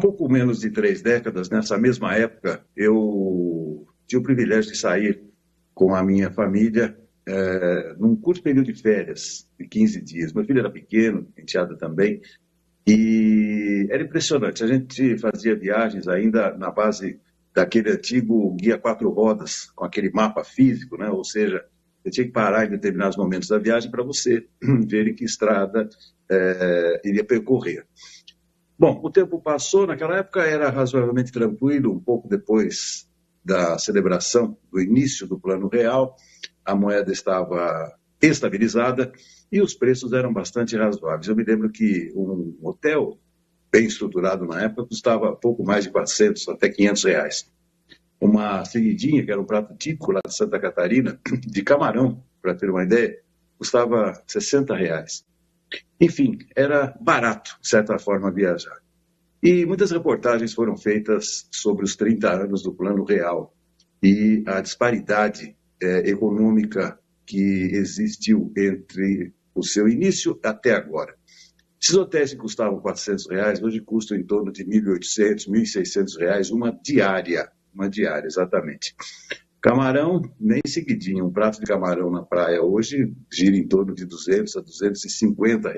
pouco menos de 3 décadas, nessa mesma época, eu tive o privilégio de sair com a minha família num curto período de férias, de 15 dias. Meu filho era pequeno, enteada também, e era impressionante. A gente fazia viagens ainda na base daquele antigo guia 4 rodas, com aquele mapa físico, né? Ou seja, você tinha que parar em determinados momentos da viagem para você ver em que estrada iria percorrer. Bom, o tempo passou, naquela época era razoavelmente tranquilo, um pouco depois da celebração do início do Plano Real, a moeda estava estabilizada e os preços eram bastante razoáveis. Eu me lembro que um hotel bem estruturado na época custava pouco mais de 400 até R$ 500. Uma seguidinha, que era um prato típico lá de Santa Catarina, de camarão, para ter uma ideia, custava R$ 60. Enfim, era barato, de certa forma, viajar. E muitas reportagens foram feitas sobre os 30 anos do Plano Real e a disparidade econômica que existiu entre o seu início até agora. Esses hotéis que custavam R$ 400, hoje custam em torno de R$ 1.800, R$ 1.600, uma diária, exatamente. Camarão, nem seguidinho, um prato de camarão na praia hoje gira em torno de R$ 200 a R$ 250.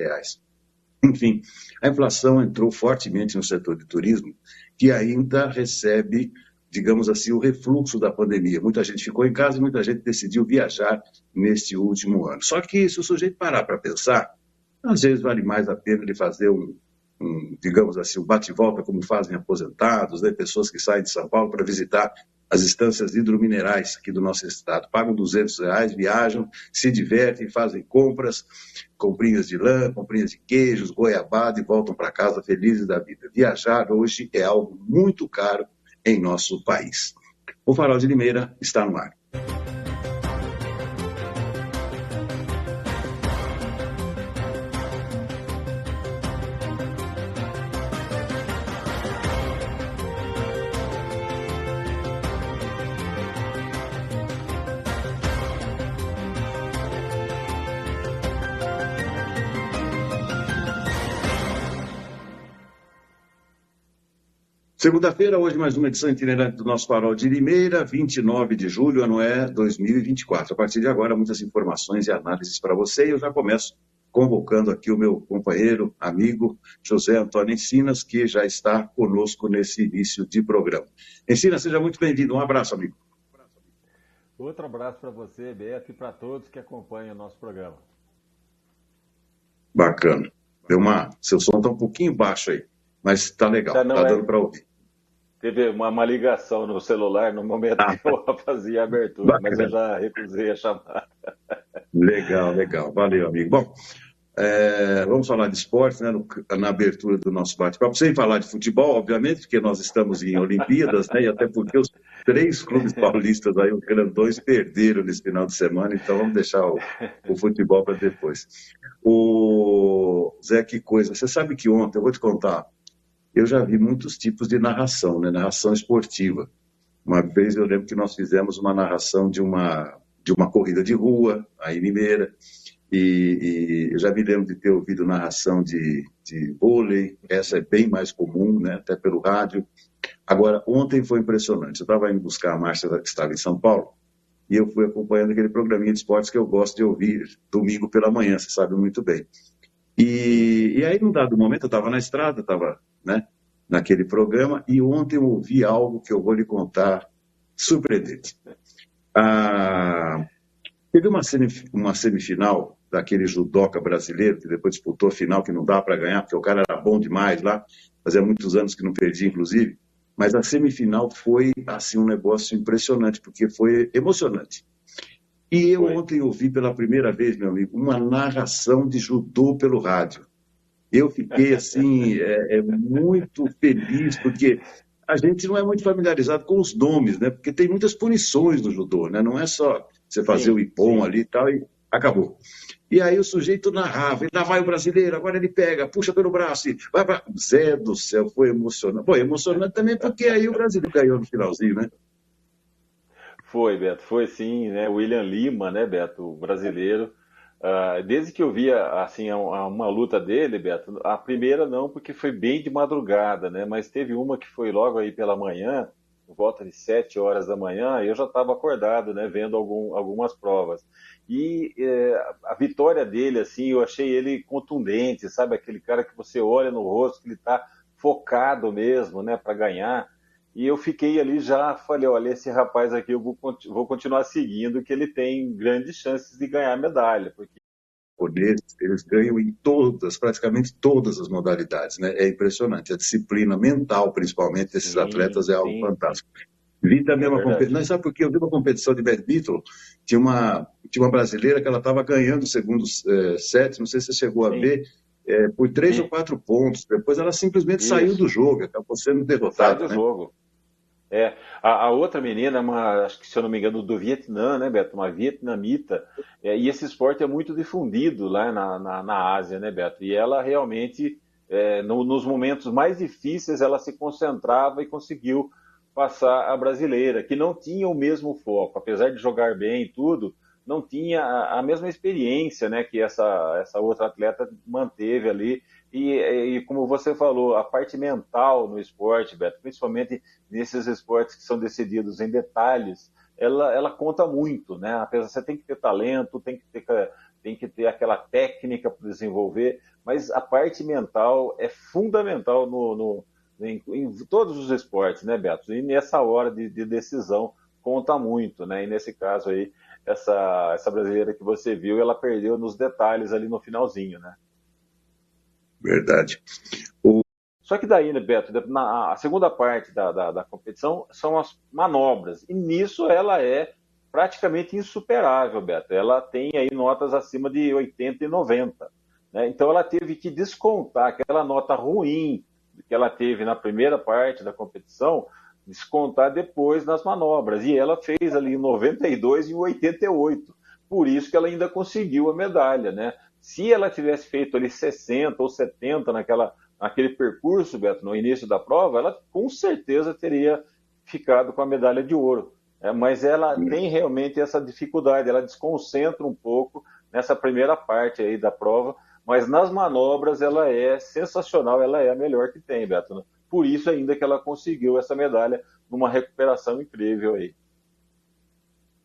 Enfim, a inflação entrou fortemente no setor de turismo, que ainda recebe, digamos assim, o refluxo da pandemia. Muita gente ficou em casa e muita gente decidiu viajar neste último ano. Só que se o sujeito parar para pensar, às vezes vale mais a pena ele fazer digamos assim, um bate-volta, como fazem aposentados, né? Pessoas que saem de São Paulo para visitar as estâncias hidrominerais aqui do nosso estado. Pagam R$ 200, viajam, se divertem, fazem compras, comprinhas de lã, comprinhas de queijos, goiabada e voltam para casa felizes da vida. Viajar hoje é algo muito caro em nosso país. O Farol de Limeira está no ar. Segunda-feira, hoje mais uma edição itinerante do nosso Farol de Limeira, 29 de julho, ano é 2024. A partir de agora, muitas informações e análises para você. E eu já começo convocando aqui o meu companheiro, amigo, José Antônio Encinas, que já está conosco nesse início de programa. Encinas, seja muito bem-vindo. Um abraço, amigo. Outro abraço para você, Beto, e para todos que acompanham o nosso programa. Bacana. Seu som está um pouquinho baixo aí, mas está legal, está dando para ouvir. Teve uma ligação no celular no momento que eu fazia a abertura, bacana. Mas eu já recusei a chamar. Legal. Valeu, amigo. Bom, vamos falar de esporte, né, na abertura do nosso bate-papo, sem falar de futebol, obviamente, porque nós estamos em Olimpíadas, né, e até porque os 3 clubes paulistas aí, os grandões, perderam nesse final de semana, então vamos deixar o futebol para depois. Zé, que coisa, você sabe que ontem, eu vou te contar, eu já vi muitos tipos de narração, né? Narração esportiva. Uma vez eu lembro que nós fizemos uma narração de uma corrida de rua, aí em Limeira, e eu já me lembro de ter ouvido narração de vôlei, essa é bem mais comum, né? Até pelo rádio. Agora, ontem foi impressionante, eu estava indo buscar a Márcia, que estava em São Paulo, e eu fui acompanhando aquele programinha de esportes que eu gosto de ouvir domingo pela manhã, você sabe muito bem. E aí, num dado momento, eu estava na estrada, estava, né, naquele programa, e ontem eu ouvi algo que eu vou lhe contar surpreendente. Teve uma semifinal daquele judoca brasileiro, que depois disputou a final, que não dá para ganhar, porque o cara era bom demais lá, fazia muitos anos que não perdia, inclusive, mas a semifinal foi, assim, um negócio impressionante, porque foi emocionante. E eu ontem ouvi pela primeira vez, meu amigo, uma narração de judô pelo rádio. Eu fiquei, assim, muito feliz, porque a gente não é muito familiarizado com os nomes, né? Porque tem muitas punições no judô, né? Não é só você fazer o ippon ali e tal, e acabou. E aí o sujeito narrava, lá vai o brasileiro, agora ele pega, puxa pelo braço, e vai para... Zé do céu, foi emocionante. Foi emocionante também porque aí o brasileiro ganhou no finalzinho, né? Foi, Beto, foi sim, né? William Lima, né, Beto, o brasileiro, Desde que eu via assim uma luta dele, Beto, a primeira não, porque foi bem de madrugada, né? Mas teve uma que foi logo aí pela manhã, por volta de 7 horas da manhã, e eu já estava acordado, né? Vendo algumas provas. E a vitória dele, assim, eu achei ele contundente, sabe? Aquele cara que você olha no rosto, que ele está focado mesmo, né? Para ganhar. E eu fiquei ali já, falei, olha, esse rapaz aqui eu vou continuar seguindo, que ele tem grandes chances de ganhar medalha, porque Eles ganham em todas, praticamente todas as modalidades, né? É impressionante. A disciplina mental, principalmente, desses sim, atletas é algo sim, sim, fantástico. Vi também é uma verdade. competição, não sabe por quê? Eu vi uma competição de badminton, tinha uma brasileira que ela estava ganhando o segundo set, não sei se você chegou a Sim, ver, por 3 ou 4 pontos. Depois ela simplesmente saiu do isso, jogo, acabou sendo sai derrotada, do né? jogo. A outra menina, acho que se eu não me engano, do Vietnã, né, Beto? Uma vietnamita. E esse esporte é muito difundido lá na Ásia, né, Beto? E ela realmente, nos momentos mais difíceis, ela se concentrava e conseguiu passar a brasileira, que não tinha o mesmo foco, apesar de jogar bem e tudo, não tinha a mesma experiência, né, que essa outra atleta manteve ali. E como você falou, a parte mental no esporte, Beto, principalmente nesses esportes que são decididos em detalhes, ela conta muito, né? Apesar você tem que ter talento, tem que ter aquela técnica para desenvolver, mas a parte mental é fundamental em todos os esportes, né, Beto? E nessa hora de decisão conta muito, né? E nesse caso aí, essa brasileira que você viu, ela perdeu nos detalhes ali no finalzinho, né? Verdade. O, Só que daí, né, Beto, a segunda parte da competição são as manobras. E nisso ela é praticamente insuperável, Beto. Ela tem aí notas acima de 80 e 90. Né? Então ela teve que descontar aquela nota ruim que ela teve na primeira parte da competição, descontar depois nas manobras. E ela fez ali 92 e 88. Por isso que ela ainda conseguiu a medalha, né? Se ela tivesse feito ali 60 ou 70 naquele percurso, Beto, no início da prova, ela com certeza teria ficado com a medalha de ouro. Mas ela tem realmente essa dificuldade, ela desconcentra um pouco nessa primeira parte aí da prova, mas nas manobras ela é sensacional, ela é a melhor que tem, Beto. Né? Por isso ainda que ela conseguiu essa medalha numa recuperação incrível aí.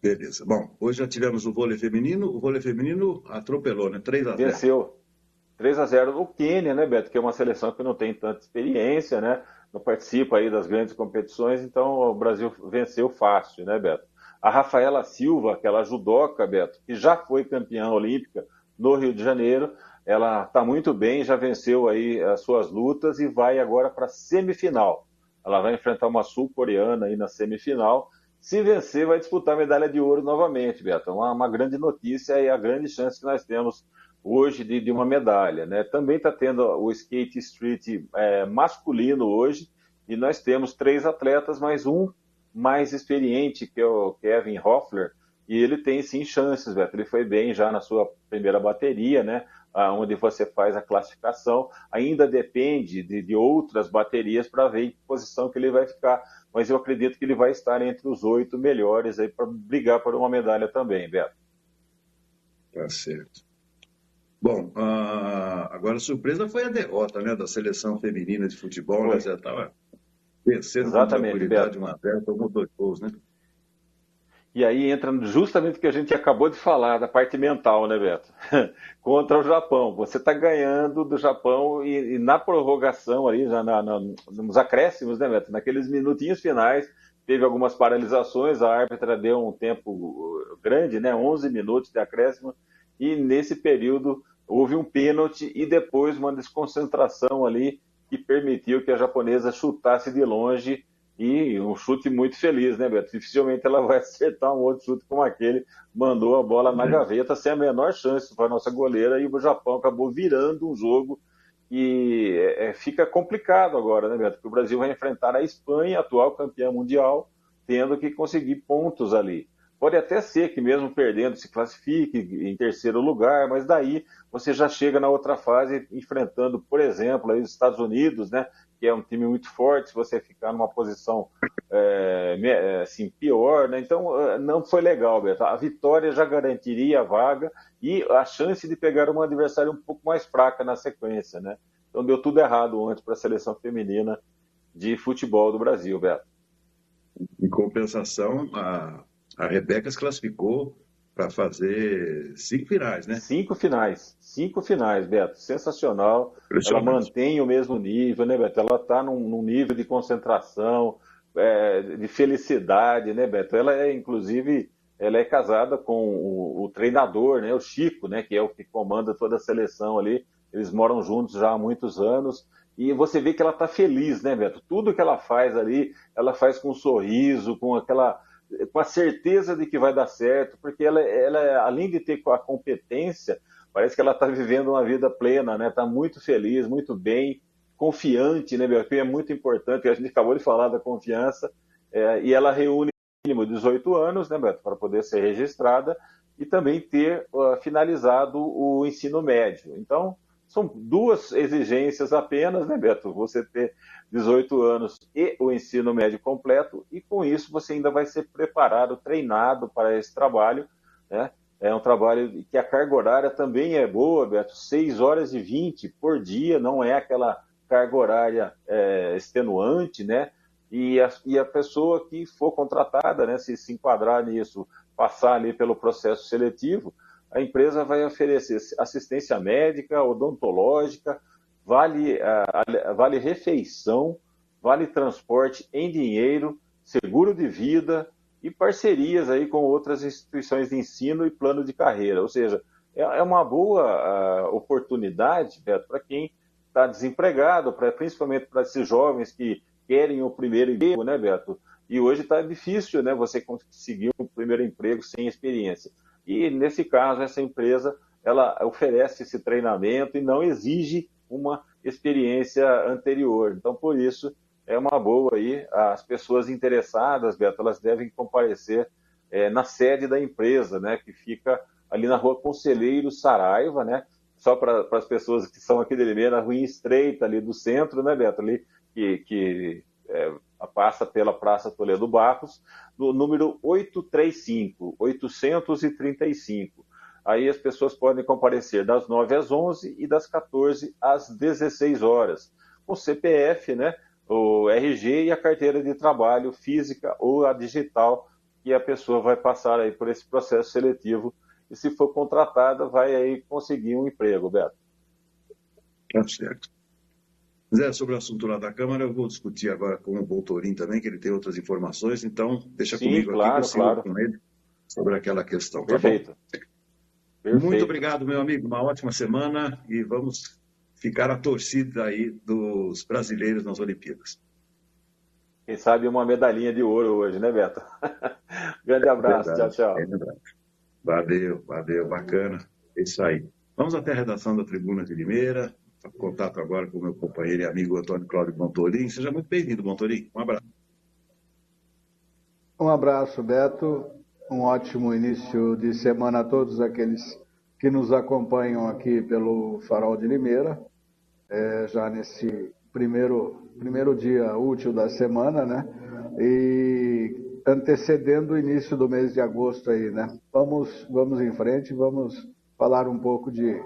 beleza. Bom, hoje já tivemos o vôlei feminino atropelou, né? 3-0. Venceu 3-0 o Quênia, né, Beto? Que é uma seleção que não tem tanta experiência, né? Não participa aí das grandes competições, então o Brasil venceu fácil, né, Beto? A Rafaela Silva, aquela judoca, Beto, que já foi campeã olímpica no Rio de Janeiro, ela está muito bem, já venceu aí as suas lutas e vai agora para a semifinal. Ela vai enfrentar uma sul-coreana aí na semifinal. Se vencer, vai disputar a medalha de ouro novamente, Beto. Uma grande notícia e a grande chance que nós temos hoje de uma medalha. Né? Também está tendo o skate street masculino hoje, e nós temos 3 atletas, mais um mais experiente, que é o Kevin Hoffler, e ele tem sim chances, Beto. Ele foi bem já na sua primeira bateria, né? Onde você faz a classificação, ainda depende de outras baterias para ver em que posição que ele vai ficar, mas eu acredito que ele vai estar entre os 8 melhores aí para brigar por uma medalha também, Beto. Tá certo. Bom, agora a surpresa foi a derrota, né, da seleção feminina de futebol, né? Foi, Já estava vencendo com exatamente, tranquilidade Beto. 1-0, tomou 2 gols, né? E aí entra justamente o que a gente acabou de falar, da parte mental, né, Beto? Contra o Japão. Você está ganhando do Japão e na prorrogação ali, já nos acréscimos, né, Beto? Naqueles minutinhos finais, teve algumas paralisações, a árbitra deu um tempo grande, né, 11 minutos de acréscimo, e nesse período houve um pênalti e depois uma desconcentração ali que permitiu que a japonesa chutasse de longe e um chute muito feliz, né, Beto? Dificilmente ela vai acertar um outro chute como aquele. Mandou a bola na gaveta sem a menor chance para a nossa goleira e o Japão acabou virando um jogo e fica complicado agora, né, Beto? Porque o Brasil vai enfrentar a Espanha, atual campeã mundial, tendo que conseguir pontos ali. Pode até ser que mesmo perdendo se classifique em terceiro lugar, mas daí você já chega na outra fase enfrentando, por exemplo, aí os Estados Unidos, né? Que é um time muito forte, se você ficar numa posição assim, pior, né? Então não foi legal, Beto. A vitória já garantiria a vaga e a chance de pegar uma adversária um pouco mais fraca na sequência, né? Então deu tudo errado ontem para a seleção feminina de futebol do Brasil, Beto. Em compensação, a Rebeca se classificou para fazer 5 finais, né? Cinco finais, Beto, sensacional. Ela Impressionante. mantém o mesmo nível, né, Beto? Ela está num nível de concentração, de felicidade, né, Beto? Ela é, inclusive, ela é casada com o treinador, né, o Chico, né, que é o que comanda toda a seleção ali. Eles moram juntos já há muitos anos. E você vê que ela está feliz, né, Beto? Tudo que ela faz ali, ela faz com um sorriso, com a certeza de que vai dar certo, porque ela, além de ter a competência, parece que ela está vivendo uma vida plena, né? Está muito feliz, muito bem, confiante, né, meu? Que é muito importante, a gente acabou de falar da confiança, e ela reúne mínimo 18 anos, né, Beto, para poder ser registrada e também ter finalizado o ensino médio. Então, são duas exigências apenas, né, Beto? Você ter 18 anos e o ensino médio completo, e com isso você ainda vai ser preparado, treinado para esse trabalho, né? É um trabalho que a carga horária também é boa, Beto, 6 horas e 20 por dia, não é aquela carga horária extenuante, né? E a pessoa que for contratada, né, se enquadrar nisso, passar ali pelo processo seletivo, a empresa vai oferecer assistência médica, odontológica, vale refeição, vale transporte em dinheiro, seguro de vida e parcerias aí com outras instituições de ensino e plano de carreira. Ou seja, é uma boa oportunidade, Beto, para quem está desempregado, principalmente para esses jovens que querem o primeiro emprego, né, Beto? E hoje está difícil, né, você conseguir um primeiro emprego sem experiência. E, nesse caso, essa empresa, ela oferece esse treinamento e não exige uma experiência anterior. Então, por isso, é uma boa aí. As pessoas interessadas, Beto, elas devem comparecer na sede da empresa, né, que fica ali na rua Conselheiro Saraiva, né, só para as pessoas que são aqui de Limeira, na rua estreita ali do centro, né, Beto, ali que passa pela Praça Toledo Barros, no número 835. Aí as pessoas podem comparecer das 9 às 11 e das 14 às 16 horas. O CPF, né, o RG e a carteira de trabalho física ou a digital, que a pessoa vai passar aí por esse processo seletivo e, se for contratada, vai aí conseguir um emprego, Beto. Tá certo. Zé, sobre o assunto lá da Câmara, eu vou discutir agora com o Voltorim também, que ele tem outras informações, então deixa Sim, comigo aqui que eu claro, sigo claro. com ele sobre aquela questão, tá bom? Perfeito. Muito Perfeito. obrigado, meu amigo, uma ótima semana e vamos ficar à torcida aí dos brasileiros nas Olimpíadas. Quem sabe uma medalhinha de ouro hoje, né, Beto? Grande abraço. Tchau, Verdade, é tchau. verdade. Valeu, valeu, bacana. É isso aí. Vamos até a redação da Tribuna de Limeira. Contato agora com o meu companheiro e amigo Antônio Cláudio Montorim. Seja muito bem-vindo, Montorim. Um abraço. Um abraço, Beto. Um ótimo início de semana a todos aqueles que nos acompanham aqui pelo Farol de Limeira, já nesse primeiro dia útil da semana, né? E antecedendo o início do mês de agosto aí, né? Vamos em frente, vamos falar um pouco de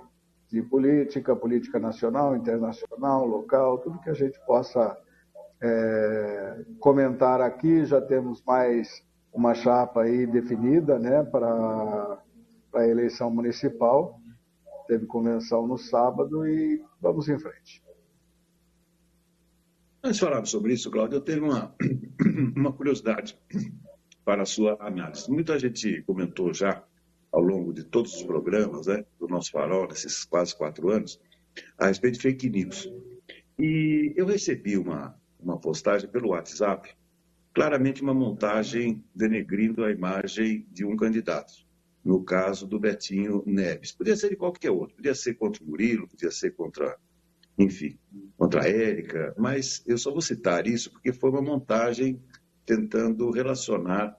política nacional, internacional, local, tudo que a gente possa comentar aqui. Já temos mais uma chapa aí definida, né, para a eleição municipal. Teve convenção no sábado e vamos em frente. Antes de falar sobre isso, Cláudio, eu tenho uma curiosidade para a sua análise. Muita gente comentou já ao longo de todos os programas, né, do nosso Farol, nesses quase 4 anos, a respeito de fake news. E eu recebi uma postagem pelo WhatsApp, claramente uma montagem denegrindo a imagem de um candidato, no caso do Betinho Neves. Podia ser de qualquer outro, podia ser contra o Murilo, podia ser contra a Érica, mas eu só vou citar isso porque foi uma montagem tentando relacionar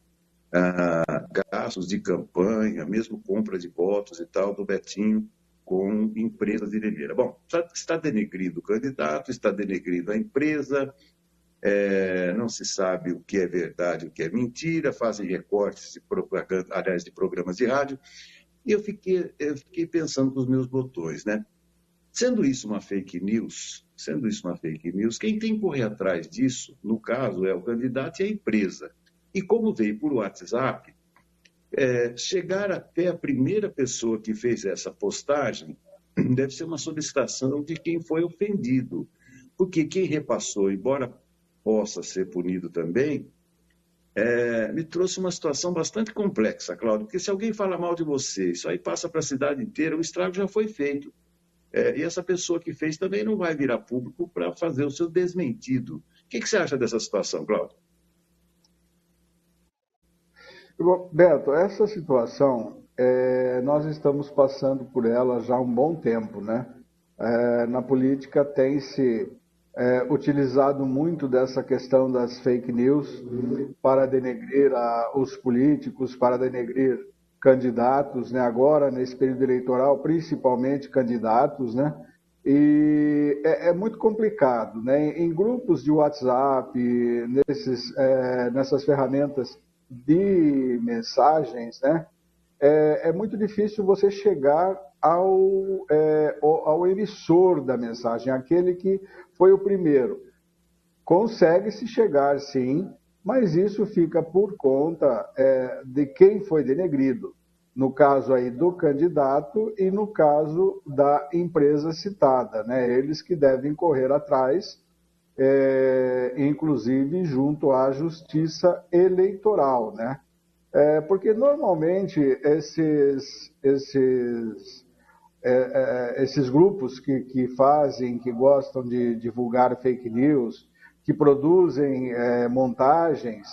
gastos de campanha, mesmo compra de votos e tal, do Betinho com empresas de Limeira. Bom, está denegrindo o candidato, está denegrindo a empresa. não se sabe o que é verdade, o que é mentira, fazem recortes de propaganda, aliás, de programas de rádio, e eu fiquei pensando com os meus botões, né? Sendo isso uma fake news, quem tem que correr atrás disso, no caso, é o candidato e a empresa. E como veio por WhatsApp, chegar até a primeira pessoa que fez essa postagem deve ser uma solicitação de quem foi ofendido. Porque quem repassou, embora possa ser punido também, me trouxe uma situação bastante complexa, Cláudio, porque se alguém fala mal de você, isso aí passa para a cidade inteira, o estrago já foi feito. E essa pessoa que fez também não vai virar público para fazer o seu desmentido. O que você acha dessa situação, Cláudio? Bom, Beto, essa situação, nós estamos passando por ela já há um bom tempo, né? Na política tem-se utilizado muito dessa questão das fake news para denegrir os políticos, para denegrir candidatos, né? Agora, nesse período eleitoral, principalmente candidatos, né? E é muito complicado, né? Em grupos de WhatsApp, nessas ferramentas de mensagens, né? É muito difícil você chegar ao emissor da mensagem, aquele que foi o primeiro. Consegue-se chegar, sim, mas isso fica por conta de quem foi denegrido. No caso aí do candidato e no caso da empresa citada, né? Eles que devem correr atrás, inclusive junto à Justiça Eleitoral, né? Porque normalmente esses grupos que fazem, que gostam de divulgar fake news, que produzem montagens,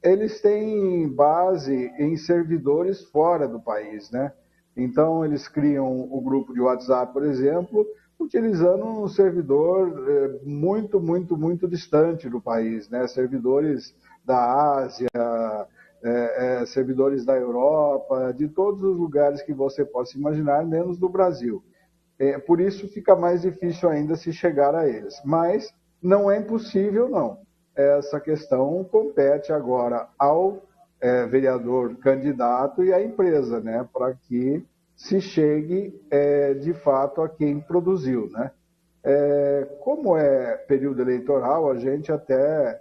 eles têm base em servidores fora do país, né? Então, eles criam o grupo de WhatsApp, por exemplo, utilizando um servidor muito, muito, muito distante do país, né? Servidores da Ásia, servidores da Europa, de todos os lugares que você possa imaginar, menos do Brasil. Por isso fica mais difícil ainda se chegar a eles. Mas não é impossível, não. Essa questão compete agora ao vereador candidato e à empresa, né, para que se chegue de fato a quem produziu, né? Como é período eleitoral, a gente até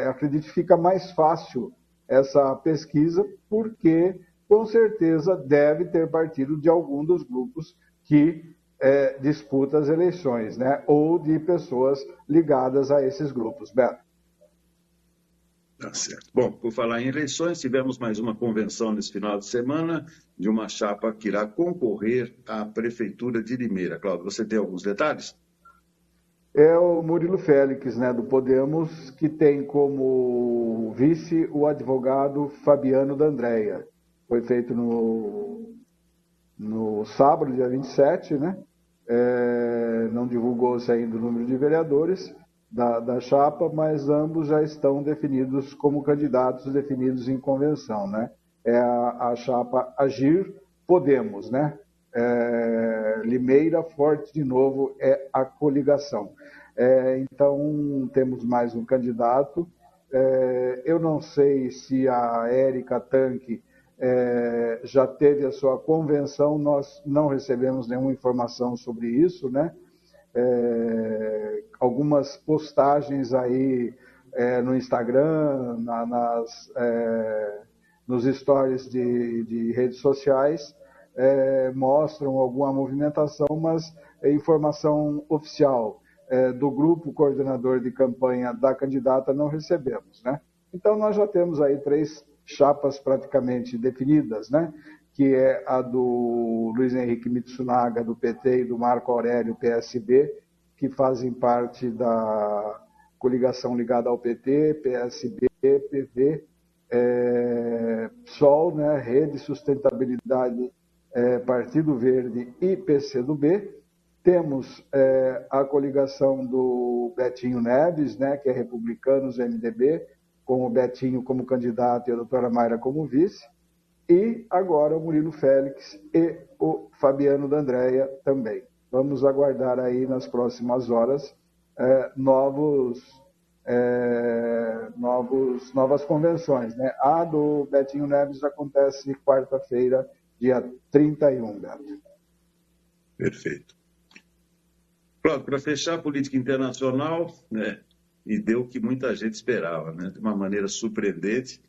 acredito que fica mais fácil essa pesquisa, porque com certeza deve ter partido de algum dos grupos que disputa as eleições, né? Ou de pessoas ligadas a esses grupos. Beto. Tá certo. Bom, por falar em eleições, tivemos mais uma convenção nesse final de semana de uma chapa que irá concorrer à Prefeitura de Limeira. Cláudio, você tem alguns detalhes? É o Murilo Félix, né, do Podemos, que tem como vice o advogado Fabiano D'Andrea. Foi feito no sábado, dia 27, né? Não divulgou-se ainda o número de vereadores da chapa, mas ambos já estão definidos como candidatos definidos em convenção, né? É a chapa Agir Podemos, né? Limeira Forte de Novo é a coligação. Então, temos mais um candidato. Eu não sei se a Érica Tanque já teve a sua convenção, nós não recebemos nenhuma informação sobre isso, né? Algumas postagens aí no Instagram, nos stories de redes sociais, mostram alguma movimentação, mas informação oficial do grupo coordenador de campanha da candidata não recebemos, né? Então, nós já temos aí 3 chapas praticamente definidas, né? Que é a do Luiz Henrique Mitsunaga, do PT, e do Marco Aurélio, PSB, que fazem parte da coligação ligada ao PT, PSB, PV, PSOL, né? Rede Sustentabilidade, Partido Verde e PCdoB. Temos a coligação do Betinho Neves, né? Que é Republicanos, MDB, com o Betinho como candidato e a doutora Mayra como vice. E agora o Murilo Félix e o Fabiano D'Andrea também. Vamos aguardar aí nas próximas horas novos novas convenções, né? A do Betinho Neves acontece quarta-feira, dia 31, Beto. Perfeito. Cláudio, para fechar a política internacional, né, e deu o que muita gente esperava, né, de uma maneira surpreendente,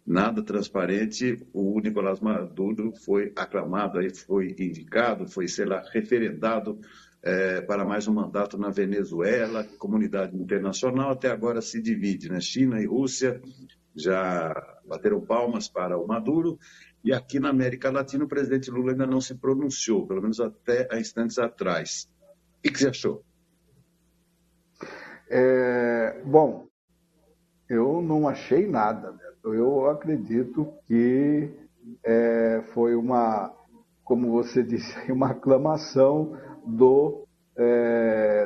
nada transparente, o Nicolás Maduro foi aclamado, aí foi indicado, foi, sei lá, referendado para mais um mandato na Venezuela. A comunidade internacional até agora se divide, né? China e Rússia já bateram palmas para o Maduro, e aqui na América Latina o presidente Lula ainda não se pronunciou, pelo menos até há instantes atrás. O que você achou? Bom, eu não achei nada, Beto. Eu acredito que foi como você disse, uma aclamação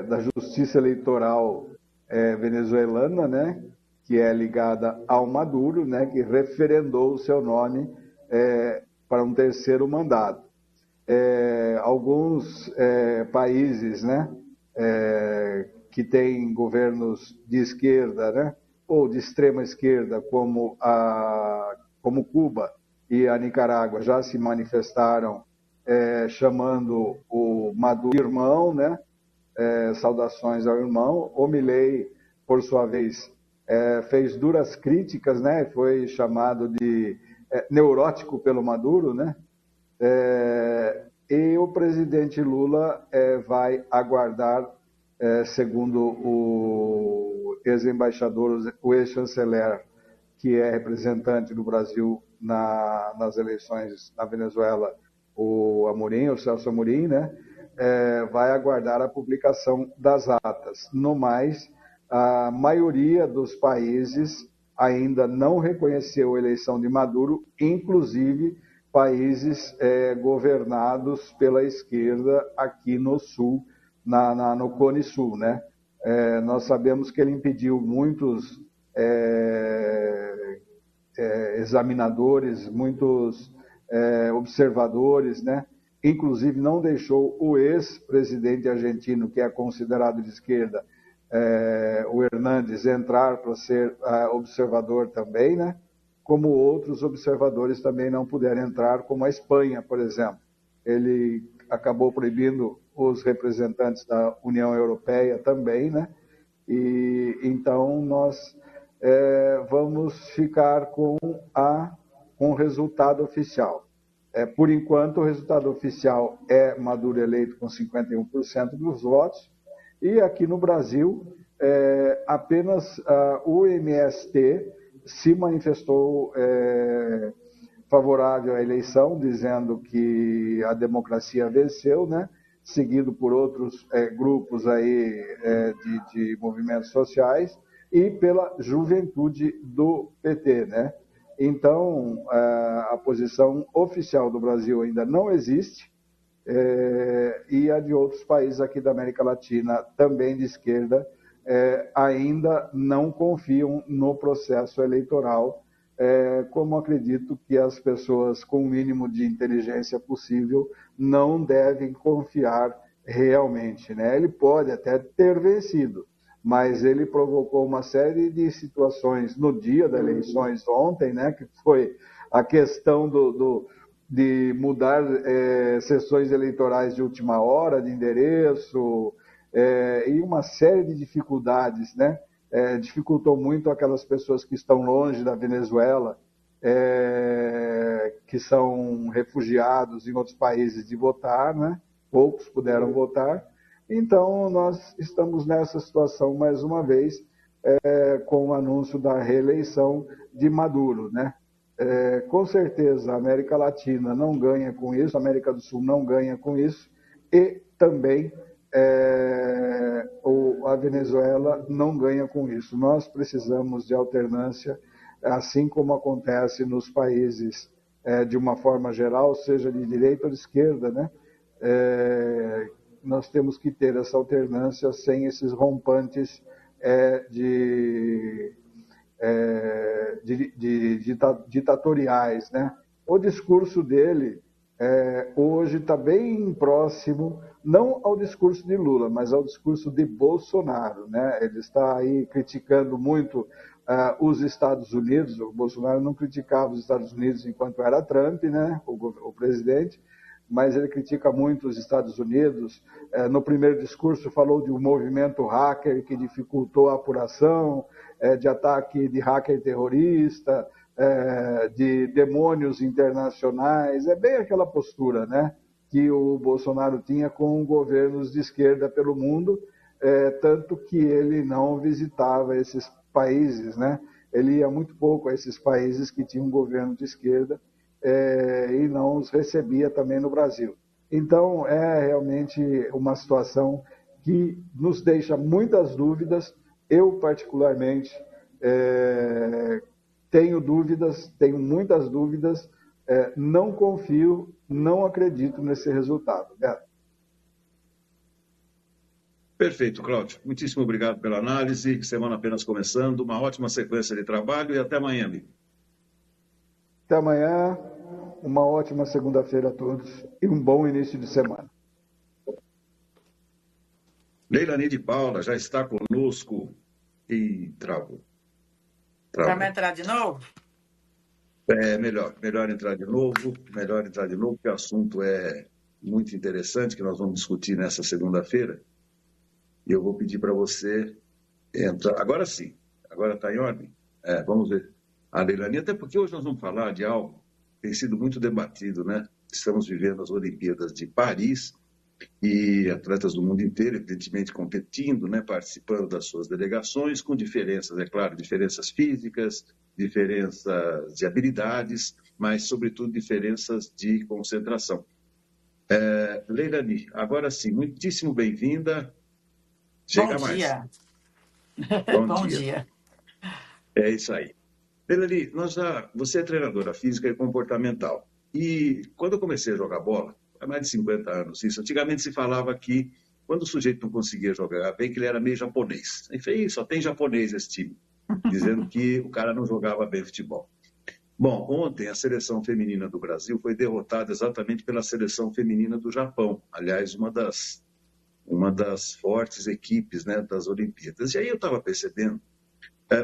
da Justiça Eleitoral venezuelana, né, que é ligada ao Maduro, né, que referendou o seu nome para um terceiro mandato. Alguns países, né, que têm governos de esquerda, né, ou de extrema esquerda, como Cuba e a Nicarágua, já se manifestaram chamando o Maduro de irmão, né, saudações ao irmão. O Milei, por sua vez, fez duras críticas, né, foi chamado de neurótico pelo Maduro, né, e o presidente Lula vai aguardar, segundo o ex-embaixador, o ex-chanceler, que é representante do Brasil nas eleições na Venezuela, o Celso Amorim, né, vai aguardar a publicação das atas. No mais, a maioria dos países ainda não reconheceu a eleição de Maduro, inclusive países governados pela esquerda aqui no Sul, no Cone Sul, né? Nós sabemos que ele impediu muitos examinadores, muitos observadores, né? Inclusive não deixou o ex-presidente argentino, que é considerado de esquerda, o Hernández, entrar para ser observador também, né? Como outros observadores também não puderam entrar, como a Espanha, por exemplo. Ele acabou proibindo os representantes da União Europeia também, né? E então nós vamos ficar com o resultado oficial. Por enquanto, o resultado oficial é Maduro eleito com 51% dos votos, e aqui no Brasil, apenas o MST se manifestou favorável à eleição, dizendo que a democracia venceu, né? Seguido por outros grupos aí, de movimentos sociais, e pela juventude do PT, né? Então, a posição oficial do Brasil ainda não existe, e a de outros países aqui da América Latina, também de esquerda, ainda não confiam no processo eleitoral, como acredito que as pessoas com o mínimo de inteligência possível não devem confiar realmente, né? Ele pode até ter vencido, mas ele provocou uma série de situações no dia das eleições ontem, né, que foi a questão de mudar sessões eleitorais de última hora, de endereço, e uma série de dificuldades, né? Dificultou muito aquelas pessoas que estão longe da Venezuela, que são refugiados em outros países, de votar, né? Poucos puderam votar. Então, nós estamos nessa situação, mais uma vez, com o anúncio da reeleição de Maduro, né? Com certeza, a América Latina não ganha com isso, a América do Sul não ganha com isso, e também a Venezuela não ganha com isso. Nós precisamos de alternância, assim como acontece nos países, de uma forma geral, seja de direita ou de esquerda, né? Nós temos que ter essa alternância sem esses rompantes ditatoriais, né? O discurso dele hoje está bem próximo, não ao discurso de Lula, mas ao discurso de Bolsonaro, né? Ele está aí criticando muito os Estados Unidos. O Bolsonaro não criticava os Estados Unidos enquanto era Trump, né? O presidente, mas ele critica muito os Estados Unidos. No primeiro discurso falou de um movimento hacker que dificultou a apuração, de ataque de hacker terrorista, de demônios internacionais. É bem aquela postura, né, que o Bolsonaro tinha com governos de esquerda pelo mundo, tanto que ele não visitava esses países, né? Ele ia muito pouco a esses países que tinham um governo de esquerda, e não os recebia também no Brasil. Então, é realmente uma situação que nos deixa muitas dúvidas. Eu, particularmente, tenho muitas dúvidas, não confio, não acredito nesse resultado. Beto. Perfeito, Cláudio. Muitíssimo obrigado pela análise. Semana apenas começando. Uma ótima sequência de trabalho e até amanhã, amigo. Até amanhã. Uma ótima segunda-feira a todos e um bom início de semana. Leilani de Paula já está conosco e travou. Vamos entrar de novo? Melhor entrar de novo, porque o assunto é muito interessante, que nós vamos discutir nessa segunda-feira. E eu vou pedir para você entrar. Agora sim, agora está em ordem. Vamos ver. A Leilani, até porque hoje nós vamos falar de algo que tem sido muito debatido, né? Estamos vivendo as Olimpíadas de Paris e atletas do mundo inteiro, evidentemente, competindo, né? Participando das suas delegações, com diferenças, é claro, diferenças físicas, diferenças de habilidades, mas, sobretudo, diferenças de concentração. Leilani, agora sim, muitíssimo bem-vinda. Chega Bom dia. Mais. Bom dia. É isso aí. Leilani, você é treinadora física e comportamental. E quando eu comecei a jogar bola, há mais de 50 anos isso, antigamente se falava que quando o sujeito não conseguia jogar bem, que ele era meio japonês. Enfim, só tem japonês esse time, dizendo que o cara não jogava bem futebol. Bom, ontem a seleção feminina do Brasil foi derrotada exatamente pela seleção feminina do Japão. Aliás, uma das fortes equipes, né, das Olimpíadas. E aí eu estava percebendo,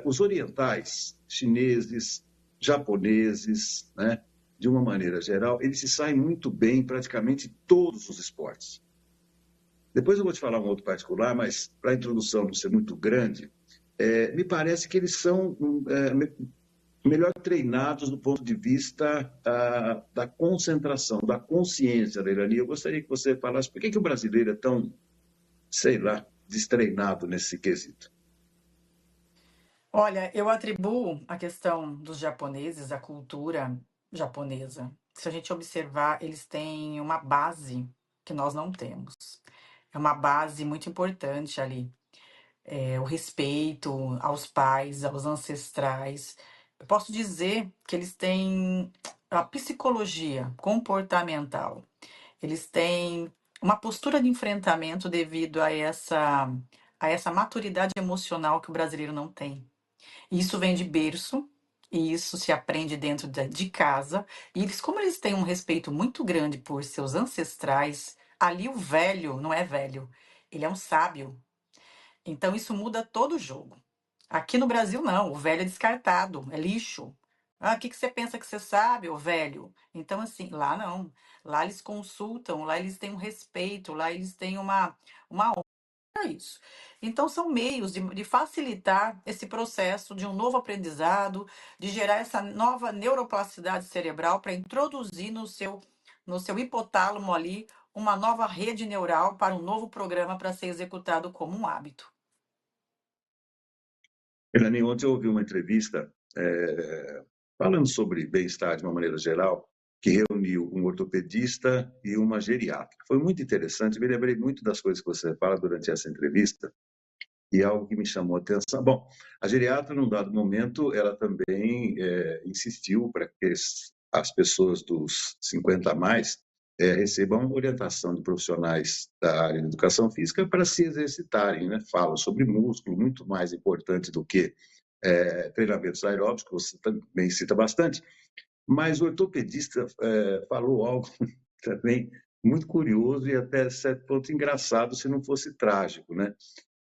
os orientais, chineses, japoneses, né, de uma maneira geral, eles se saem muito bem em praticamente todos os esportes. Depois eu vou te falar um outro particular, mas para a introdução não ser muito grande, me parece que eles são melhor treinados do ponto de vista da concentração, da consciência, Leilani. Eu gostaria que você falasse por que o brasileiro é tão, sei lá, destreinado nesse quesito. Olha, eu atribuo a questão dos japoneses, a cultura japonesa. Se a gente observar, eles têm uma base que nós não temos. É uma base muito importante ali. O respeito aos pais, aos ancestrais. Eu posso dizer que eles têm a psicologia comportamental. Eles têm uma postura de enfrentamento devido a essa maturidade emocional que o brasileiro não tem. Isso vem de berço, e isso se aprende dentro de casa. E eles, como eles têm um respeito muito grande por seus ancestrais, ali o velho não é velho, ele é um sábio. Então isso muda todo o jogo. Aqui no Brasil, não, o velho é descartado, é lixo. O que você pensa que você sabe, ô velho? Então, assim, lá não. Lá eles consultam, lá eles têm um respeito, lá eles têm uma honra a isso. Então, são meios de facilitar esse processo de um novo aprendizado, de gerar essa nova neuroplasticidade cerebral para introduzir no seu hipotálamo ali uma nova rede neural para um novo programa para ser executado como um hábito. Elani, ontem eu ouvi uma entrevista falando sobre bem-estar de uma maneira geral, que reuniu um ortopedista e uma geriatra. Foi muito interessante, me lembrei muito das coisas que você fala durante essa entrevista, e algo que me chamou a atenção. Bom, a geriatra, num dado momento, ela também insistiu para que as pessoas dos 50 a mais recebam orientação de profissionais da área de educação física para se exercitarem, né? Fala sobre músculo, muito mais importante do que treinamentos aeróbicos, que você também cita bastante, Mas o ortopedista falou algo também muito curioso e até certo ponto engraçado, se não fosse trágico, né?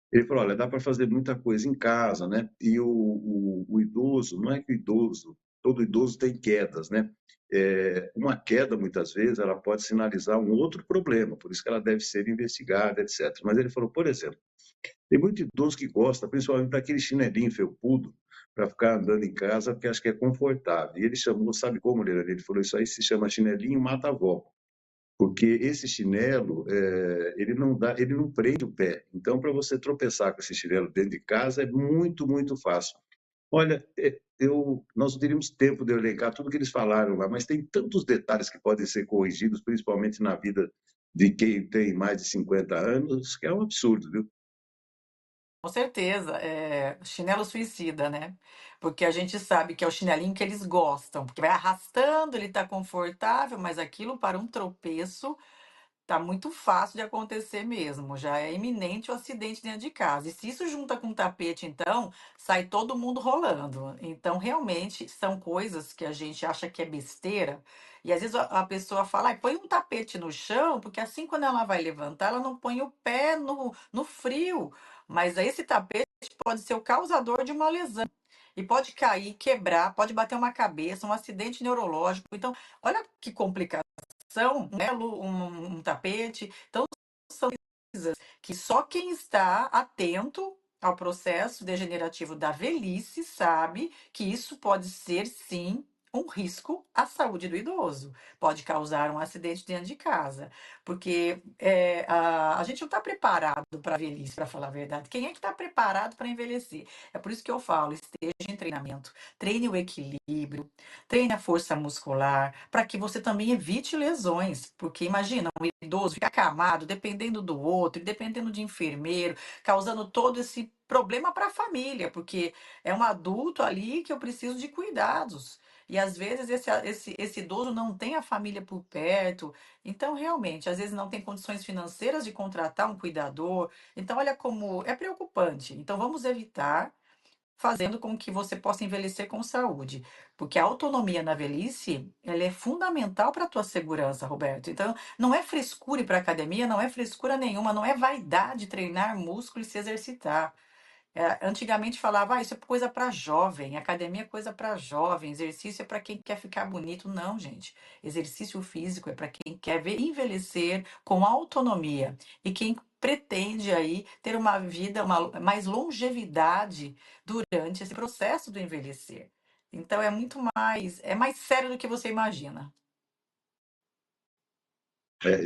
Ele falou, olha, dá para fazer muita coisa em casa, né? E o idoso, não é que o idoso, todo idoso tem quedas, né? Uma queda, muitas vezes, ela pode sinalizar um outro problema, por isso que ela deve ser investigada, etc. Mas ele falou, por exemplo, tem muito idoso que gosta, principalmente daquele chinelinho felpudo, para ficar andando em casa, porque acha que é confortável. E ele chamou, sabe como, Leandro? Ele falou, isso aí se chama chinelinho mata-avó, porque esse chinelo, ele não dá, ele não prende o pé. Então, para você tropeçar com esse chinelo dentro de casa é muito, muito fácil. Olha, nós não teríamos tempo de eu elencar tudo que eles falaram lá, mas tem tantos detalhes que podem ser corrigidos, principalmente na vida de quem tem mais de 50 anos, que é um absurdo, viu? Com certeza, é chinelo suicida, né? Porque a gente sabe que é o chinelinho que eles gostam, porque vai arrastando, ele tá confortável, mas aquilo para um tropeço tá muito fácil de acontecer mesmo. Já é iminente o acidente dentro de casa. E se isso junta com tapete, então, sai todo mundo rolando. Então, realmente, são coisas que a gente acha que é besteira. E às vezes a pessoa fala, "Ai, põe um tapete no chão, porque assim quando ela vai levantar, ela não põe o pé no frio. Mas aí esse tapete pode ser o causador de uma lesão. E pode cair, quebrar, pode bater uma cabeça, um acidente neurológico. Então, olha que complicado um elo, um tapete. Então, são coisas que só quem está atento ao processo degenerativo da velhice sabe que isso pode ser, sim, um risco à saúde do idoso. Pode causar um acidente dentro de casa. Porque a gente não está preparado para a velhice, para falar a verdade. Quem é que está preparado para envelhecer? É por isso que eu falo, esteja em treinamento, treine o equilíbrio, treine a força muscular, para que você também evite lesões. Porque imagina, um idoso ficar acamado, dependendo do outro, dependendo de enfermeiro, causando todo esse problema para a família, porque é um adulto ali que eu preciso de cuidados. E às vezes esse idoso não tem a família por perto, então realmente, às vezes não tem condições financeiras de contratar um cuidador. Então, olha como é preocupante. Então, vamos evitar fazendo com que você possa envelhecer com saúde, porque a autonomia na velhice, ela é fundamental para a tua segurança, Roberto. Então, não é frescura ir para academia, não é frescura nenhuma, não é vaidade treinar músculo e se exercitar. Antigamente falava, isso é coisa para jovem, academia é coisa para jovem, exercício é para quem quer ficar bonito. Não, gente. Exercício físico é para quem quer ver envelhecer com autonomia e quem pretende aí ter uma vida, uma mais longevidade durante esse processo do envelhecer. Então é mais sério do que você imagina.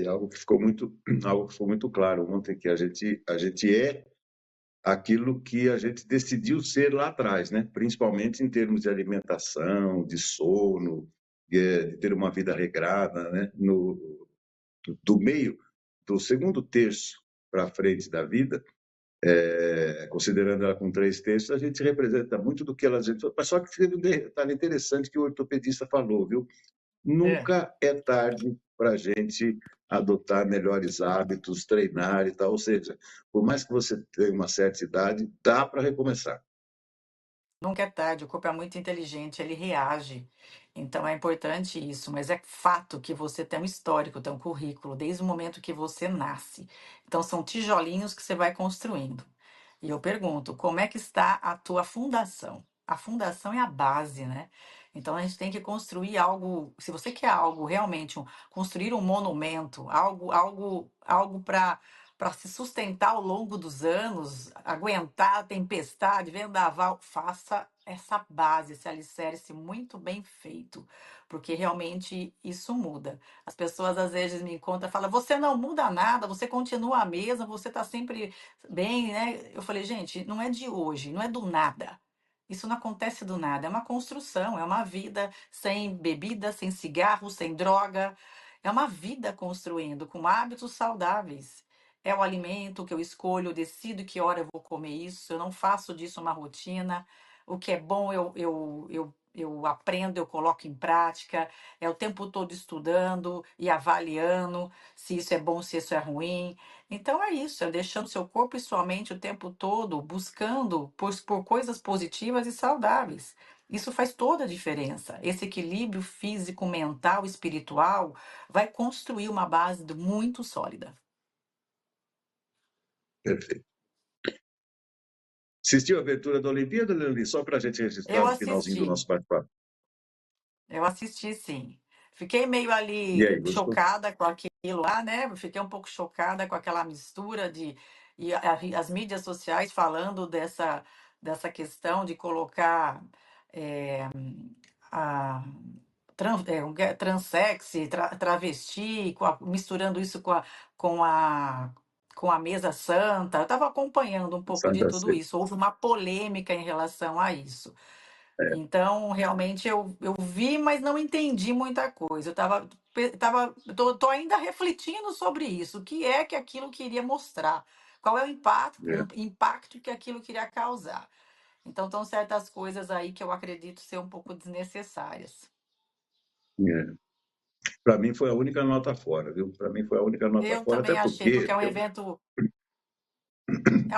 Algo que ficou muito, algo que ficou muito claro ontem, que a gente é aquilo que a gente decidiu ser lá atrás, né? Principalmente em termos de alimentação, de sono, de ter uma vida regrada, né? Do meio, do segundo terço para frente da vida, considerando ela com 3 terços, a gente representa muito do que ela gente. Mas só que teve um detalhe interessante que o ortopedista falou, viu? É. Nunca é tarde para a gente adotar melhores hábitos, treinar e tal. Ou seja, por mais que você tenha uma certa idade, dá para recomeçar. Nunca é tarde, o corpo é muito inteligente, ele reage. Então é importante isso, mas é fato que você tem um histórico, tem um currículo, desde o momento que você nasce. Então são tijolinhos que você vai construindo. E eu pergunto, como é que está a tua fundação? A fundação é a base, né? Então a gente tem que construir algo, se você quer algo realmente, construir um monumento, algo para se sustentar ao longo dos anos, aguentar a tempestade, vendaval, faça essa base, esse alicerce muito bem feito, porque realmente isso muda. As pessoas às vezes me encontram e falam: você não muda nada, você continua a mesma, você está sempre bem, né? Eu falei: gente, não é de hoje, não é do nada. Isso não acontece do nada, é uma construção, é uma vida sem bebida, sem cigarro, sem droga. É uma vida construindo com hábitos saudáveis. É o alimento que eu escolho, eu decido que hora eu vou comer isso, eu não faço disso uma rotina. O que é bom eu aprendo, eu coloco em prática. É o tempo todo estudando e avaliando se isso é bom, se isso é ruim. Então é isso, é deixando seu corpo e sua mente o tempo todo buscando por coisas positivas e saudáveis. Isso faz toda a diferença. Esse equilíbrio físico, mental, espiritual vai construir uma base muito sólida. Perfeito. Assistiu a abertura da Olimpíada, Leoni? Só para a gente registrar Eu no finalzinho do assisti, nosso bate-papo. eu assisti sim. Fiquei meio E aí, ali gostou? chocada com aquilo lá, né? Fiquei um pouco chocada com aquela mistura de as mídias sociais falando dessa questão de colocar eh, a transexy, travesti, misturando isso com a mesa santa. Eu estava acompanhando um pouco de Santa tudo Ceia. isso. Houve uma polêmica em relação a isso. Então, realmente, eu vi, mas não entendi muita coisa. Tô ainda refletindo sobre isso. O que é que aquilo queria mostrar? Qual é o impacto que aquilo queria causar? Então, estão certas coisas aí que eu acredito ser um pouco desnecessárias. Para mim foi a única nota fora, viu? Para mim foi a única nota Eu fora, até também achei, porque porque é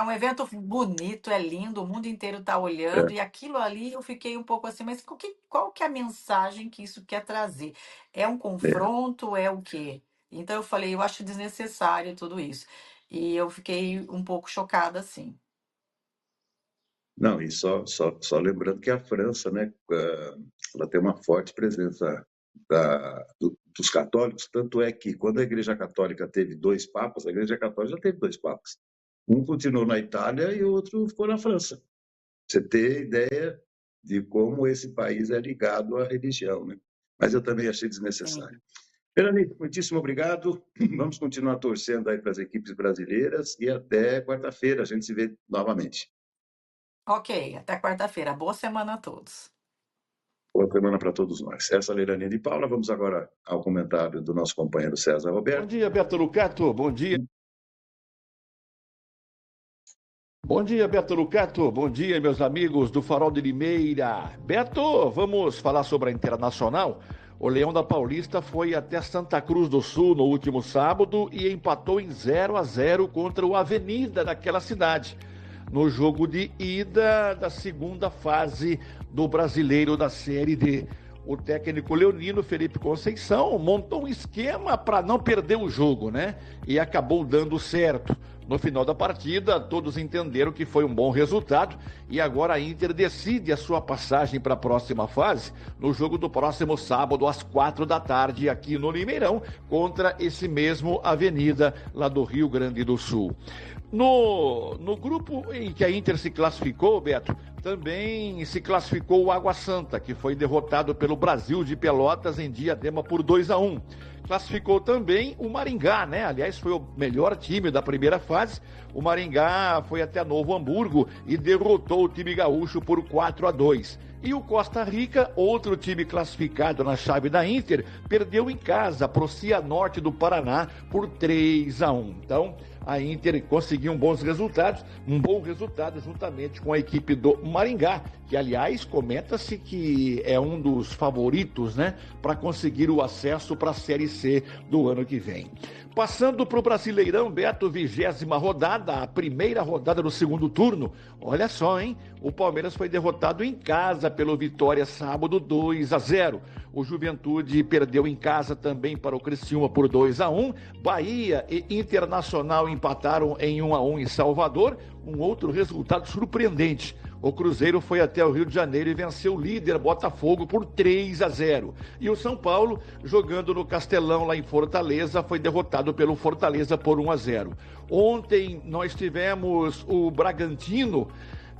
um evento bonito, é lindo, o mundo inteiro está olhando, é, e aquilo ali eu fiquei um pouco assim, mas qual que é a mensagem que isso quer trazer? É um é. confronto? É o quê? Então eu falei, eu acho desnecessário tudo isso. E eu fiquei um pouco chocada, assim. Não, e só lembrando que a França, né, ela tem uma forte presença dos católicos, tanto é que quando a Igreja Católica teve dois papas, a Igreja Católica já teve dois papas. Um continuou na Itália e o outro ficou na França. Você ter ideia de como esse país é ligado à religião, né? Mas eu também achei desnecessário. Sim. Verani, muitíssimo obrigado. Vamos continuar torcendo aí para as equipes brasileiras e até quarta-feira a gente se vê novamente. Ok, até quarta-feira. Boa semana a todos. Boa semana para todos nós. Essa é a Leirania de Paula. Vamos agora ao comentário do nosso companheiro César Bom Roberto. dia, Beto Lucato. Bom dia. Bom dia, Beto Lucato. Bom dia, meus amigos do Farol de Limeira. Beto, vamos falar sobre a Internacional? O Leão da Paulista foi até Santa Cruz do Sul no último sábado e empatou em 0-0 contra o Avenida daquela cidade, no jogo de ida da segunda fase do Brasileiro da Série D. O técnico leonino, Felipe Conceição, montou um esquema para não perder o jogo, né? E acabou dando certo. No final da partida, todos entenderam que foi um bom resultado e agora a Inter decide a sua passagem para a próxima fase no jogo do próximo sábado às 4 da tarde aqui no Limeirão contra esse mesmo Avenida lá do Rio Grande do Sul. No grupo em que a Inter se classificou, Beto, também se classificou o Água Santa, que foi derrotado pelo Brasil de Pelotas em Diadema por 2-1. Classificou também o Maringá, né? Aliás, foi o melhor time da primeira fase. O Maringá foi até Novo Hamburgo e derrotou o time gaúcho por 4-2. E o Costa Rica, outro time classificado na chave da Inter, perdeu em casa para o Cianorte do Paraná por 3-1. Então, a Inter conseguiu um bom resultado juntamente com a equipe do Maringá, que, aliás, comenta-se que é um dos favoritos, né, para conseguir o acesso para a Série C do ano que vem. Passando para o Brasileirão, Beto, 20ª rodada, a primeira rodada do segundo turno. Olha só, hein? O Palmeiras foi derrotado em casa pelo Vitória sábado 2-0. O Juventude perdeu em casa também para o Criciúma por 2-1. Bahia e Internacional empataram em 1-1 em Salvador. Um outro resultado surpreendente. O Cruzeiro foi até o Rio de Janeiro e venceu o líder Botafogo por 3-0. E o São Paulo, jogando no Castelão lá em Fortaleza, foi derrotado pelo Fortaleza por 1-0. Ontem nós tivemos o Bragantino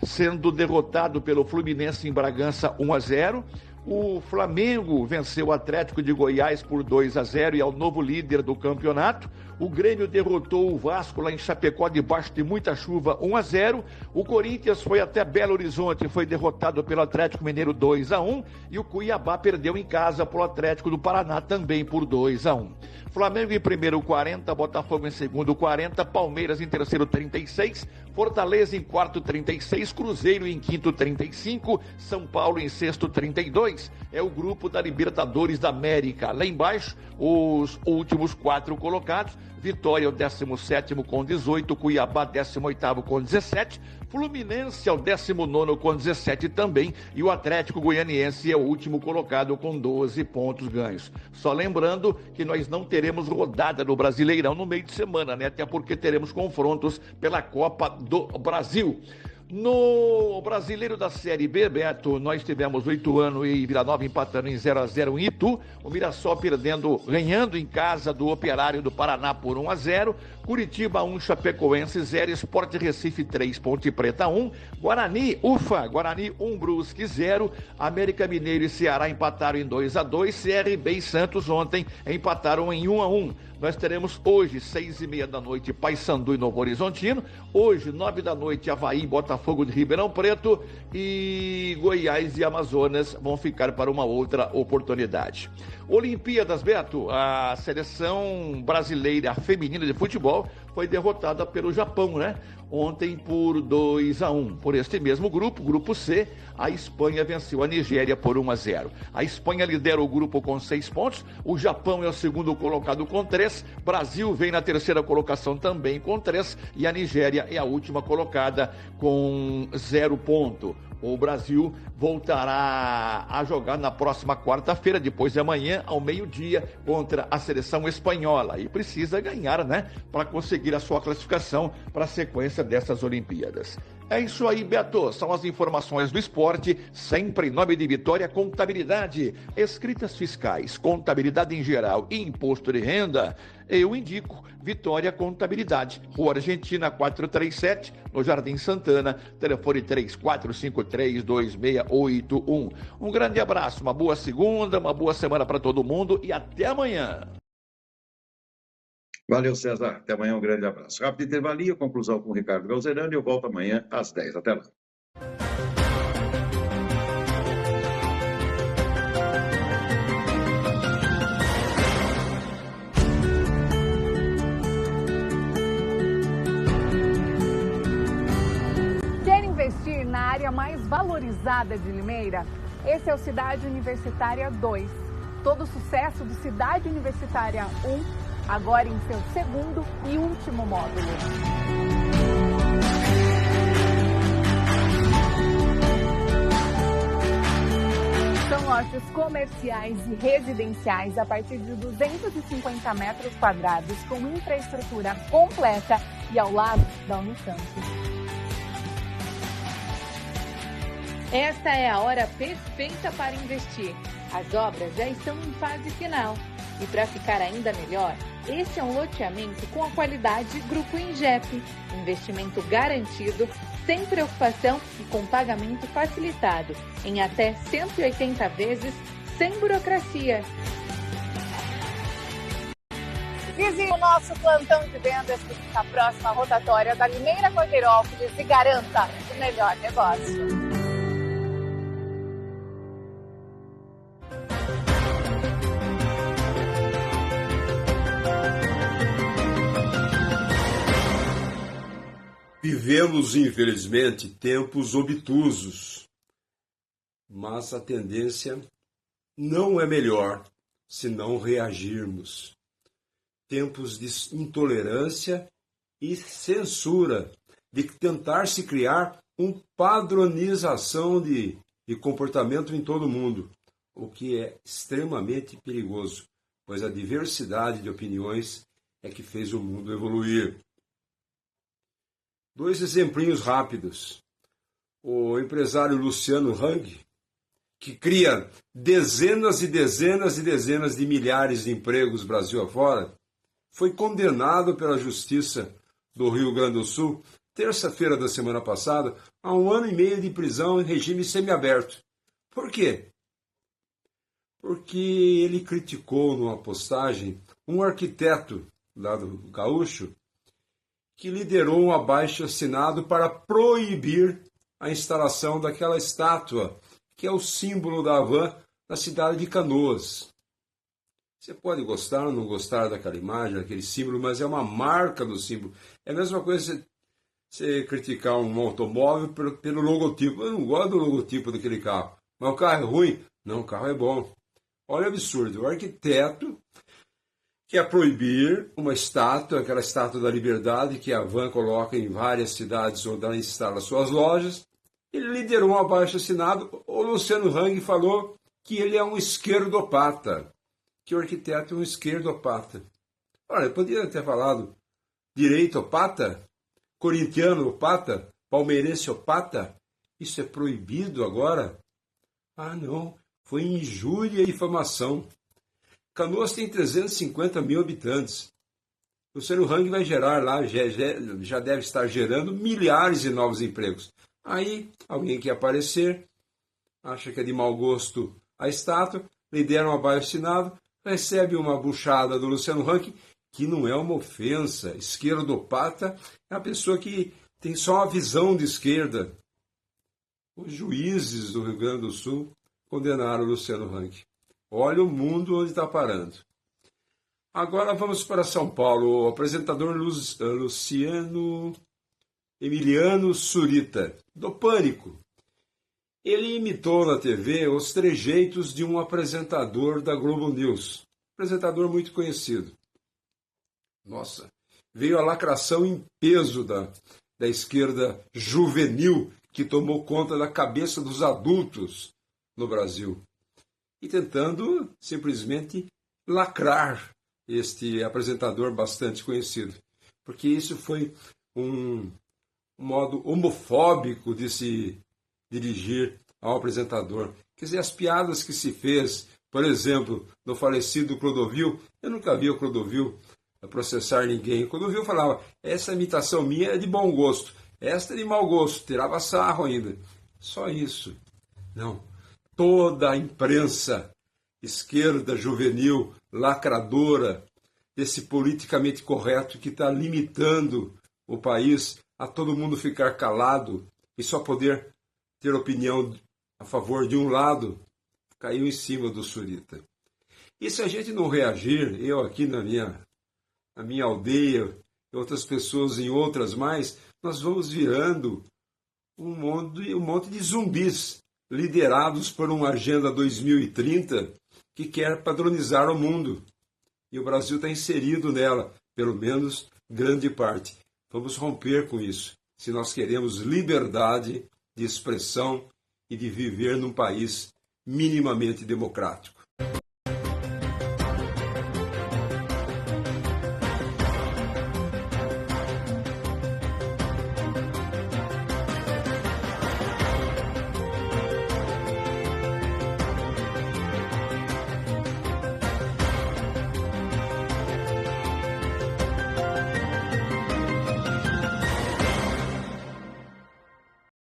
sendo derrotado pelo Fluminense em Bragança 1-0. O Flamengo venceu o Atlético de Goiás por 2-0 e é o novo líder do campeonato. O Grêmio derrotou o Vasco lá em Chapecó debaixo de muita chuva 1-0. O Corinthians foi até Belo Horizonte e foi derrotado pelo Atlético Mineiro 2-1. E o Cuiabá perdeu em casa para o Atlético do Paraná também por 2-1. Flamengo em primeiro 40, Botafogo em segundo 40, Palmeiras em terceiro 36, Fortaleza em quarto 36, Cruzeiro em quinto 35, São Paulo em sexto 32, 2 é o grupo da Libertadores da América. Lá embaixo, os últimos 4 colocados. Vitória, o 17º com 18, Cuiabá, 18º com 17, Fluminense é o 19º com 17 também, e o Atlético Goianiense é o último colocado com 12 pontos ganhos. Só lembrando que nós não teremos rodada no Brasileirão no meio de semana, né? Até porque teremos confrontos pela Copa do Brasil. No Brasileiro da Série B, Beto, nós tivemos o Ituano e Vila Nova empatando em 0-0 em Itu, o Mirassol ganhando em casa do Operário do Paraná por 1-0, Curitiba 1, Chapecoense 0, Sport Recife 3, Ponte Preta 1, Guarani 1, Brusque 0, América Mineiro e Ceará empataram em 2-2, CRB e Santos ontem empataram em 1-1. Nós teremos hoje, 6h30 da noite, Paysandu e Novo Horizontino. Hoje, 9 da noite, Avaí, Botafogo de Ribeirão Preto. E Goiás e Amazonas vão ficar para uma outra oportunidade. Olimpíadas, Beto, a seleção brasileira feminina de futebol foi derrotada pelo Japão, né? Ontem por 2-1. Por este mesmo grupo C, a Espanha venceu a Nigéria por 1-0. A Espanha lidera o grupo com 6 pontos, o Japão é o segundo colocado com 3, Brasil vem na terceira colocação também com 3 e a Nigéria é a última colocada com 0 ponto. O Brasil voltará a jogar na próxima quarta-feira, depois de amanhã, ao meio-dia, contra a seleção espanhola. E precisa ganhar, né? Para conseguir a sua classificação para a sequência dessas Olimpíadas. É isso aí, Beto. São as informações do esporte, sempre em nome de Vitória Contabilidade. Escritas fiscais, contabilidade em geral e imposto de renda. Eu indico Vitória Contabilidade. Rua Argentina 437, no Jardim Santana. Telefone 3453-2681. Um grande abraço, uma boa segunda, uma boa semana para todo mundo e até amanhã. Valeu, César. Até amanhã, um grande abraço. Rápido intervalinho, conclusão com o Ricardo Galzerani. Eu volto amanhã às 10. Até lá. Quer investir na área mais valorizada de Limeira? Esse é o Cidade Universitária 2. Todo o sucesso do Cidade Universitária 1 agora em seu segundo e último módulo. São lotes comerciais e residenciais a partir de 250 metros quadrados, com infraestrutura completa e ao lado da Unicamp. Esta é a hora perfeita para investir. As obras já estão em fase final. E para ficar ainda melhor, esse é um loteamento com a qualidade Grupo Ingep. Investimento garantido, sem preocupação e com pagamento facilitado, em até 180 vezes, sem burocracia. Vizinhe o nosso plantão de vendas que fica próximo à rotatória da Limeira Cordeirópolis e garanta o melhor negócio. Vivemos, infelizmente, tempos obtusos, mas a tendência não é melhor se não reagirmos. Tempos de intolerância e censura, de tentar se criar uma padronização de comportamento em todo mundo, o que é extremamente perigoso, pois a diversidade de opiniões é que fez o mundo evoluir. 2 exemplinhos rápidos. O empresário Luciano Hang, que cria dezenas e dezenas e dezenas de milhares de empregos Brasil afora, foi condenado pela Justiça do Rio Grande do Sul, terça-feira da semana passada, a 1 ano e meio de prisão em regime semiaberto. Por quê? Porque ele criticou numa postagem um arquiteto lá do Gaúcho, que liderou um abaixo-assinado para proibir a instalação daquela estátua, que é o símbolo da Havan na cidade de Canoas. Você pode gostar ou não gostar daquela imagem, daquele símbolo, mas é uma marca do símbolo. É a mesma coisa você criticar um automóvel pelo logotipo. Eu não gosto do logotipo daquele carro, mas o carro é ruim, Não, o carro é bom. Olha o absurdo. O arquiteto quer proibir uma estátua, aquela estátua da Liberdade, que a Van coloca em várias cidades onde ela instala suas lojas. Ele liderou um abaixo-assinado. O Luciano Hang falou que ele é um esquerdopata, que o arquiteto é um esquerdopata. Olha, eu poderia ter falado direitopata, corintiano-opata, palmeirense-opata. Isso é proibido agora? Ah, não. Foi injúria e difamação. Canoas tem 350 mil habitantes. Luciano Hang vai gerar lá, já deve estar gerando milhares de novos empregos. Aí, alguém quer aparecer, acha que é de mau gosto a estátua, lidera um abaixo-assinado, recebe uma buchada do Luciano Hang, que não é uma ofensa. Esquerdopata é a pessoa que tem só uma visão de esquerda. Os juízes do Rio Grande do Sul condenaram o Luciano Hang. Olha o mundo onde está parando. Agora vamos para São Paulo. O apresentador Luciano Emiliano Surita, do Pânico. Ele imitou na TV os trejeitos de um apresentador da Globo News. Apresentador muito conhecido. Nossa, veio a lacração em peso da esquerda juvenil que tomou conta da cabeça dos adultos no Brasil. E tentando simplesmente lacrar este apresentador bastante conhecido. Porque isso foi um modo homofóbico de se dirigir ao apresentador. Quer dizer, as piadas que se fez, por exemplo, no falecido Clodovil, eu nunca vi o Clodovil processar ninguém. O Clodovil falava, essa imitação minha é de bom gosto, esta é de mau gosto, tirava sarro ainda. Só isso. Não. Toda a imprensa esquerda, juvenil, lacradora, desse politicamente correto que está limitando o país a todo mundo ficar calado e só poder ter opinião a favor de um lado, caiu em cima do Surita. E se a gente não reagir, eu aqui na minha aldeia, e outras pessoas em outras mais, nós vamos virando um monte de zumbis, liderados por uma Agenda 2030 que quer padronizar o mundo. E o Brasil está inserido nela, pelo menos grande parte. Vamos romper com isso, se nós queremos liberdade de expressão e de viver num país minimamente democrático.